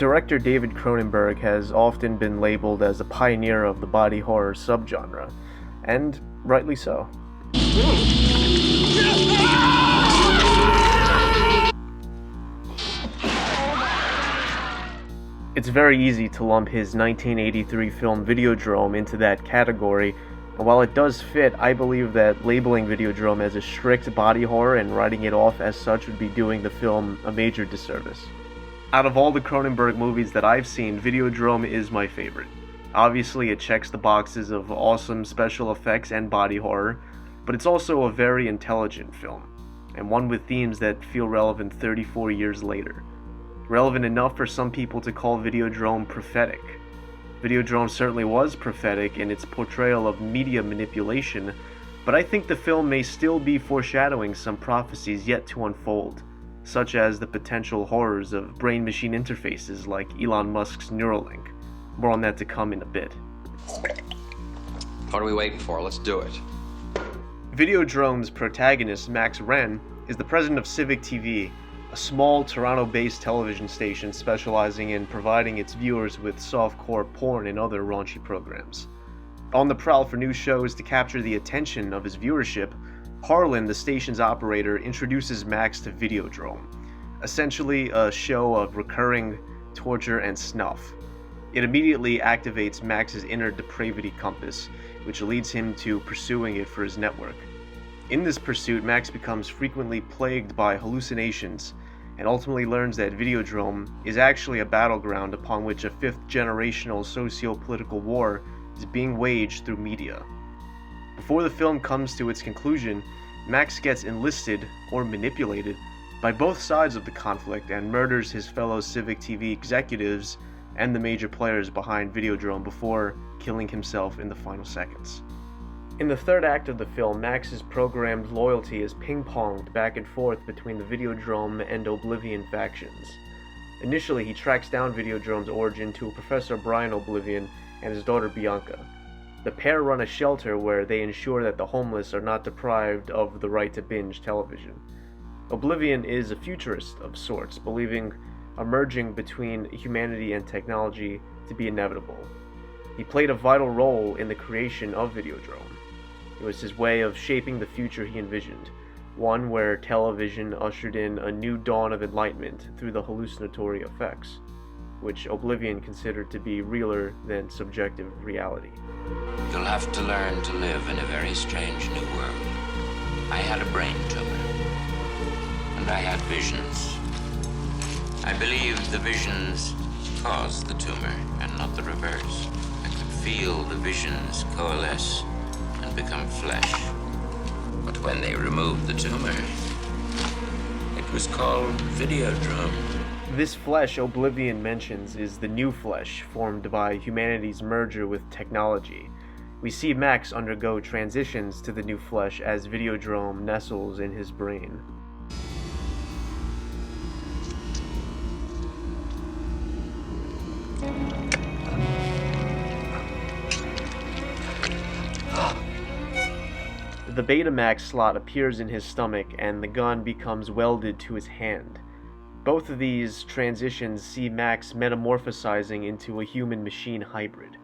Director David Cronenberg has often been labeled as a pioneer of the body horror subgenre, and rightly so. It's very easy to lump his 1983 film Videodrome into that category, and while it does fit, I believe that labeling Videodrome as a strict body horror and writing it off as such would be doing the film a major disservice. Out of all the Cronenberg movies that I've seen, Videodrome is my favorite. Obviously, it checks the boxes of awesome special effects and body horror, but it's also a very intelligent film, and one with themes that feel relevant 34 years later. Relevant enough for some people to call Videodrome prophetic. Videodrome certainly was prophetic in its portrayal of media manipulation, but I think the film may still be foreshadowing some prophecies yet to unfold, such as the potential horrors of brain-machine interfaces like Elon Musk's Neuralink. More on that to come in a bit. What are we waiting for? Let's do it. Videodrome's protagonist, Max Wren, is the president of Civic TV, a small Toronto-based television station specializing in providing its viewers with softcore porn and other raunchy programs. On the prowl for new shows to capture the attention of his viewership, Harlan, the station's operator, introduces Max to Videodrome, essentially a show of recurring torture and snuff. It immediately activates Max's inner depravity compass, which leads him to pursuing it for his network. In this pursuit, Max becomes frequently plagued by hallucinations, and ultimately learns that Videodrome is actually a battleground upon which a fifth-generational socio-political war is being waged through media. Before the film comes to its conclusion, Max gets enlisted, or manipulated, by both sides of the conflict and murders his fellow Civic TV executives and the major players behind Videodrome before killing himself in the final seconds. In the third act of the film, Max's programmed loyalty is ping-ponged back and forth between the Videodrome and Oblivion factions. Initially, he tracks down Videodrome's origin to Professor Brian Oblivion and his daughter Bianca. The pair run a shelter where they ensure that the homeless are not deprived of the right to binge television. Oblivion is a futurist of sorts, believing a merging between humanity and technology to be inevitable. He played a vital role in the creation of Videodrome. It was his way of shaping the future he envisioned, one where television ushered in a new dawn of enlightenment through the hallucinatory effects, which Oblivion considered to be realer than subjective reality. You'll have to learn to live in a very strange new world. I had a brain tumor, and I had visions. I believed the visions caused the tumor, and not the reverse. I could feel the visions coalesce and become flesh. But when they removed the tumor, it was called Videodrome. This flesh Oblivion mentions is the new flesh formed by humanity's merger with technology. We see Max undergo transitions to the new flesh as Videodrome nestles in his brain. The Betamax slot appears in his stomach and the gun becomes welded to his hand. Both of these transitions see Max metamorphosizing into a human-machine hybrid.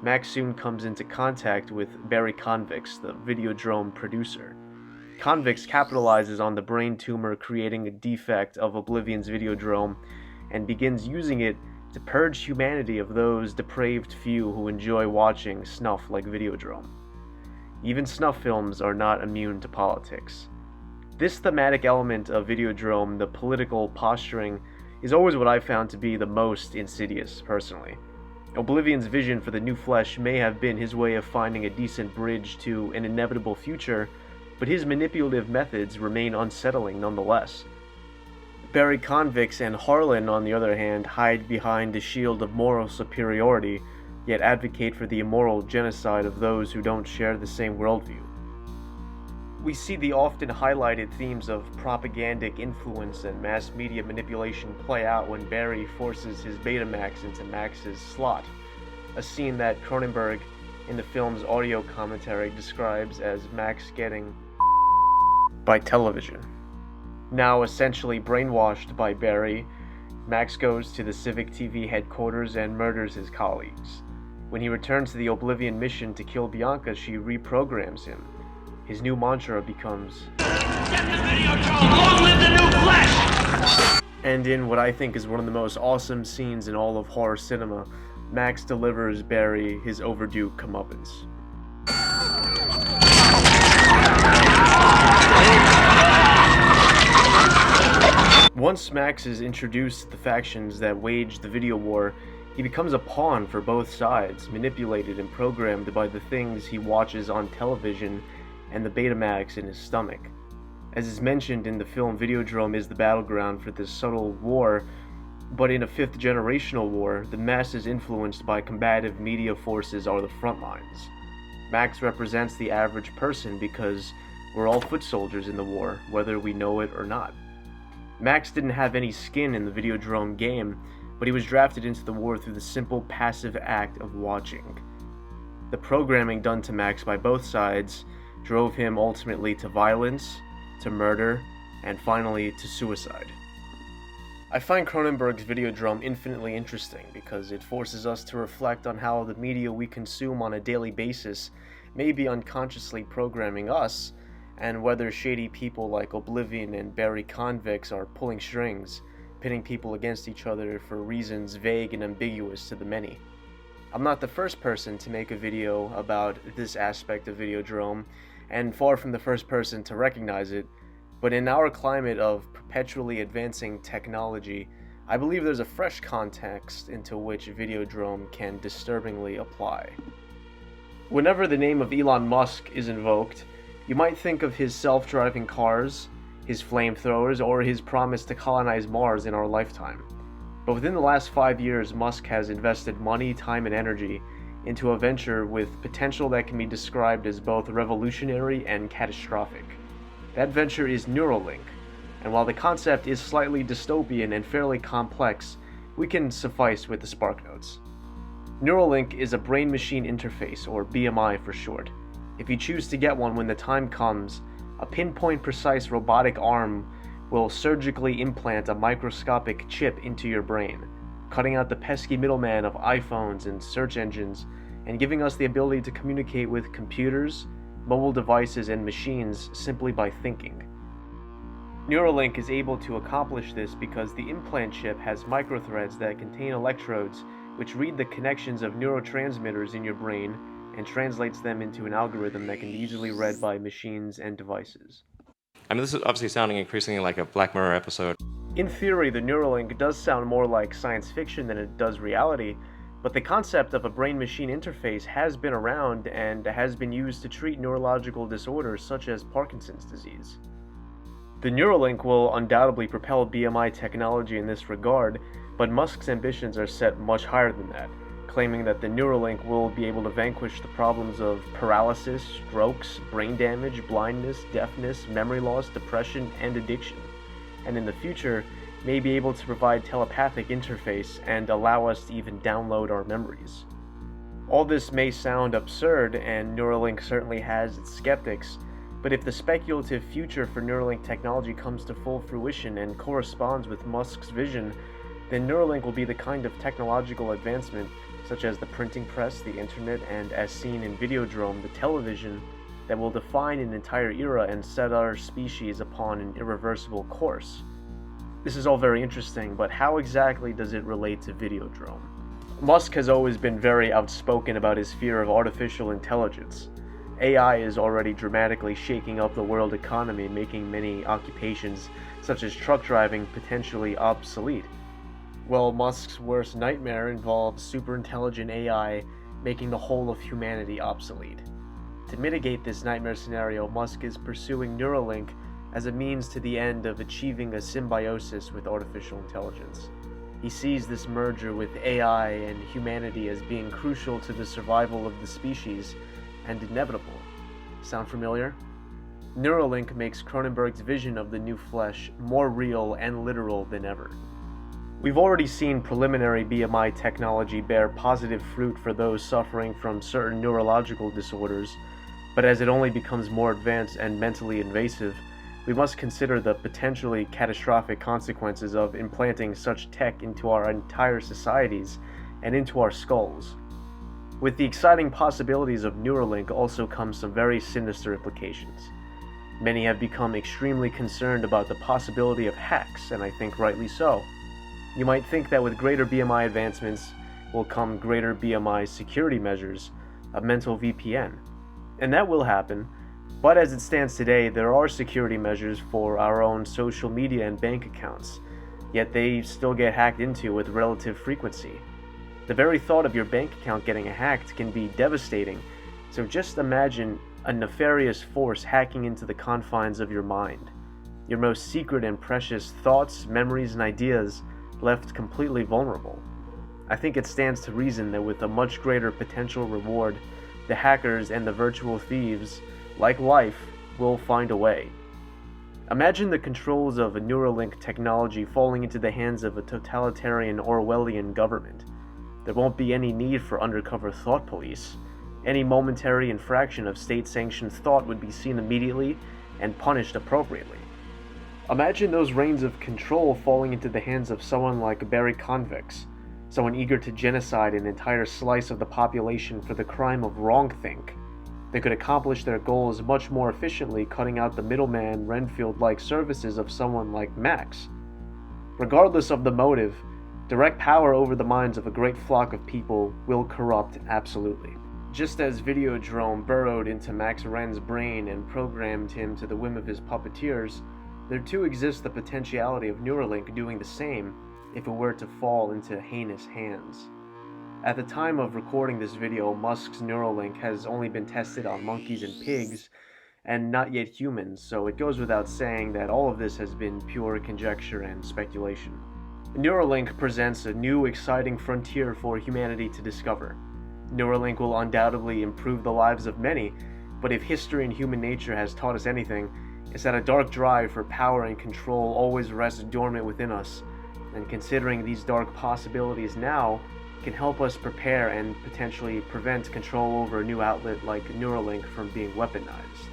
Max soon comes into contact with Barry Convix, the Videodrome producer. Convix capitalizes on the brain tumor creating a defect of Oblivion's Videodrome and begins using it to purge humanity of those depraved few who enjoy watching snuff like Videodrome. Even snuff films are not immune to politics. This thematic element of Videodrome, the political posturing, is always what I've found to be the most insidious, personally. Oblivion's vision for the new flesh may have been his way of finding a decent bridge to an inevitable future, but his manipulative methods remain unsettling nonetheless. Barry Convix and Harlan, on the other hand, hide behind the shield of moral superiority, yet advocate for the immoral genocide of those who don't share the same worldview. We see the often highlighted themes of propagandic influence and mass media manipulation play out when Barry forces his Betamax into Max's slot, a scene that Cronenberg, in the film's audio commentary, describes as Max getting by television. Now essentially brainwashed by Barry, Max goes to the Civic TV headquarters and murders his colleagues. When he returns to the Oblivion mission to kill Bianca, she reprograms him. His new mantra becomes, "Get the Videodrome! Long live the new flesh!" And in what I think is one of the most awesome scenes in all of horror cinema, Max delivers Barry his overdue comeuppance. Once Max is introduced to the factions that wage the video war, he becomes a pawn for both sides, manipulated and programmed by the things he watches on television and the Betamax in his stomach. As is mentioned in the film, Videodrome is the battleground for this subtle war, but in a fifth generational war, the masses influenced by combative media forces are the front lines. Max represents the average person because we're all foot soldiers in the war, whether we know it or not. Max didn't have any skin in the Videodrome game, but he was drafted into the war through the simple passive act of watching. The programming done to Max by both sides drove him ultimately to violence, to murder, and finally to suicide. I find Cronenberg's Videodrome infinitely interesting because it forces us to reflect on how the media we consume on a daily basis may be unconsciously programming us, and whether shady people like Oblivion and Barry Convicts are pulling strings, pitting people against each other for reasons vague and ambiguous to the many. I'm not the first person to make a video about this aspect of Videodrome, and far from the first person to recognize it, but in our climate of perpetually advancing technology, I believe there's a fresh context into which Videodrome can disturbingly apply. Whenever the name of Elon Musk is invoked, you might think of his self-driving cars, his flamethrowers, or his promise to colonize Mars in our lifetime. But within the last 5 years, Musk has invested money, time, and energy into a venture with potential that can be described as both revolutionary and catastrophic. That venture is Neuralink, and while the concept is slightly dystopian and fairly complex, we can suffice with the spark notes. Neuralink is a brain-machine interface, or BMI for short. If you choose to get one when the time comes, a pinpoint-precise robotic arm will surgically implant a microscopic chip into your brain, cutting out the pesky middleman of iPhones and search engines, and giving us the ability to communicate with computers, mobile devices, and machines simply by thinking. Neuralink is able to accomplish this because the implant chip has microthreads that contain electrodes which read the connections of neurotransmitters in your brain and translates them into an algorithm that can be easily read by machines and devices. I mean, this is obviously sounding increasingly like a Black Mirror episode. In theory, the Neuralink does sound more like science fiction than it does reality, but the concept of a brain-machine interface has been around and has been used to treat neurological disorders such as Parkinson's disease. The Neuralink will undoubtedly propel BMI technology in this regard, but Musk's ambitions are set much higher than that, claiming that the Neuralink will be able to vanquish the problems of paralysis, strokes, brain damage, blindness, deafness, memory loss, depression, and addiction, and in the future may be able to provide telepathic interface and allow us to even download our memories. All this may sound absurd, and Neuralink certainly has its skeptics, but if the speculative future for Neuralink technology comes to full fruition and corresponds with Musk's vision, then Neuralink will be the kind of technological advancement such as the printing press, the internet, and as seen in Videodrome, the television, that will define an entire era and set our species upon an irreversible course. This is all very interesting, but how exactly does it relate to Videodrome? Musk has always been very outspoken about his fear of artificial intelligence. AI is already dramatically shaking up the world economy, making many occupations, such as truck driving, potentially obsolete. Well, Musk's worst nightmare involves superintelligent AI making the whole of humanity obsolete. To mitigate this nightmare scenario, Musk is pursuing Neuralink as a means to the end of achieving a symbiosis with artificial intelligence. He sees this merger with AI and humanity as being crucial to the survival of the species and inevitable. Sound familiar? Neuralink makes Cronenberg's vision of the new flesh more real and literal than ever. We've already seen preliminary BMI technology bear positive fruit for those suffering from certain neurological disorders, but as it only becomes more advanced and mentally invasive, we must consider the potentially catastrophic consequences of implanting such tech into our entire societies and into our skulls. With the exciting possibilities of Neuralink also come some very sinister implications. Many have become extremely concerned about the possibility of hacks, and I think rightly so. You might think that with greater BMI advancements will come greater BMI security measures, a mental VPN. And that will happen, but as it stands today, there are security measures for our own social media and bank accounts, yet they still get hacked into with relative frequency. The very thought of your bank account getting hacked can be devastating, so just imagine a nefarious force hacking into the confines of your mind. Your most secret and precious thoughts, memories, and ideas left completely vulnerable. I think it stands to reason that with a much greater potential reward, the hackers and the virtual thieves, like life, will find a way. Imagine the controls of a Neuralink technology falling into the hands of a totalitarian Orwellian government. There won't be any need for undercover thought police. Any momentary infraction of state-sanctioned thought would be seen immediately and punished appropriately. Imagine those reins of control falling into the hands of someone like Barry Convex, someone eager to genocide an entire slice of the population for the crime of wrongthink. They could accomplish their goals much more efficiently, cutting out the middleman, Renfield-like services of someone like Max. Regardless of the motive, direct power over the minds of a great flock of people will corrupt absolutely. Just as Videodrome burrowed into Max Wren's brain and programmed him to the whim of his puppeteers, there too exists the potentiality of Neuralink doing the same if it were to fall into heinous hands. At the time of recording this video, Musk's Neuralink has only been tested on monkeys and pigs, and not yet humans, so it goes without saying that all of this has been pure conjecture and speculation. Neuralink presents a new, exciting frontier for humanity to discover. Neuralink will undoubtedly improve the lives of many, but if history and human nature has taught us anything, it's that a dark drive for power and control always rests dormant within us, and considering these dark possibilities now can help us prepare and potentially prevent control over a new outlet like Neuralink from being weaponized.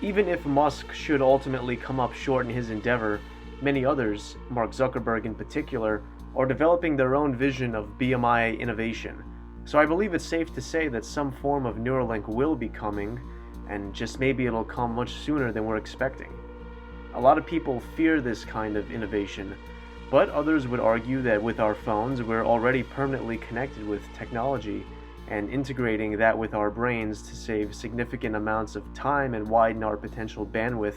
Even if Musk should ultimately come up short in his endeavor, many others, Mark Zuckerberg in particular, are developing their own vision of BMI innovation. So I believe it's safe to say that some form of Neuralink will be coming, and just maybe it'll come much sooner than we're expecting. A lot of people fear this kind of innovation, but others would argue that with our phones, we're already permanently connected with technology, and integrating that with our brains to save significant amounts of time and widen our potential bandwidth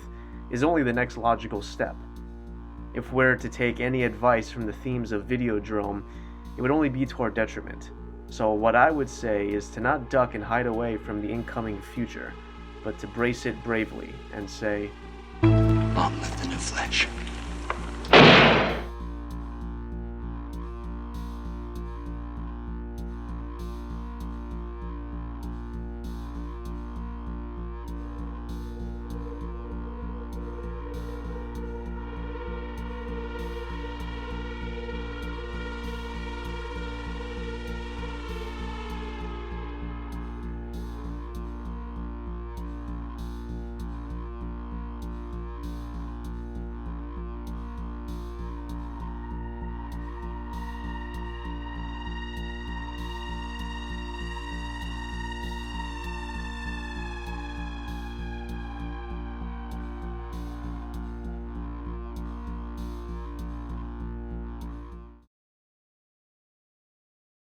is only the next logical step. If we're to take any advice from the themes of Videodrome, it would only be to our detriment. So what I would say is to not duck and hide away from the incoming future, but to brace it bravely and say, Long live the new flesh.